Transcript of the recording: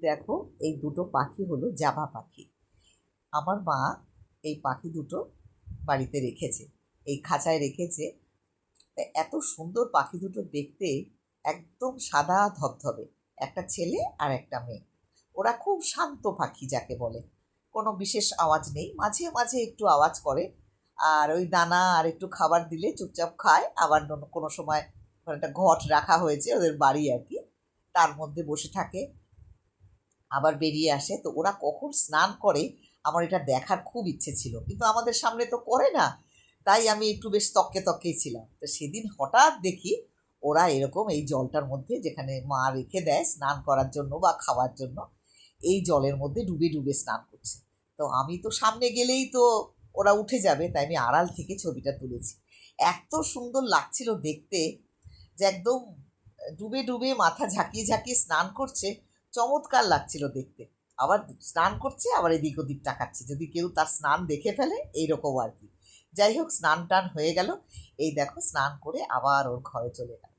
দেখো, এই দুটো পাখি হলো জাভা পাখি। আমার মা এই পাখি দুটো বাড়িতে রেখেছে, এই খাঁচায় রেখেছে। এত সুন্দর পাখি দুটো দেখতে, একদম সাদা ধবধবে, একটা ছেলে আর একটা মেয়ে। ওরা খুব শান্ত পাখি যাকে বলে, কোনো বিশেষ আওয়াজ নেই, মাঝে মাঝে একটু আওয়াজ করে। আর ওই দানা আর একটু খাবার দিলে চুপচাপ খায়। আবার কোনো সময় একটা ঘট রাখা হয়েছে ওদের বাড়ি আর কি, তার মধ্যে বসে থাকে, আবার বেরিয়ে আসে। তো ওরা কখন স্নান করে আমার এটা দেখার খুব ইচ্ছে ছিল, কিন্তু আমাদের সামনে তো করে না, তাই আমি একটু বেশ তককে তককেই ছিলাম। তো সেদিন হঠাৎ দেখি ওরা এরকম এই জলটার মধ্যে, যেখানে মা রেখে দেয় স্নান করার জন্য বা খাওয়ার জন্য, এই জলের মধ্যে ডুবে ডুবে স্নান করছে। তো আমি তো সামনে গেলেই তো ওরা উঠে যাবে, তাই আমি আড়াল থেকে ছবিটা তুলেছি। এত সুন্দর লাগছিল দেখতে, যে একদম ডুবে ডুবে মাথা ঝাঁকিয়ে ঝাঁকিয়ে স্নান করছে, চমৎকার লাগছিল দেখতে। আবার স্নান করছে, আবার এদিক ওদিক তাকাচ্ছে, যদি কেউ তার স্নান দেখে ফেলে, এইরকম আর কি। যাই হোক, স্নান টান হয়ে গেল, এই দেখো স্নান করে আবার ওর ঘরে চলে গেল।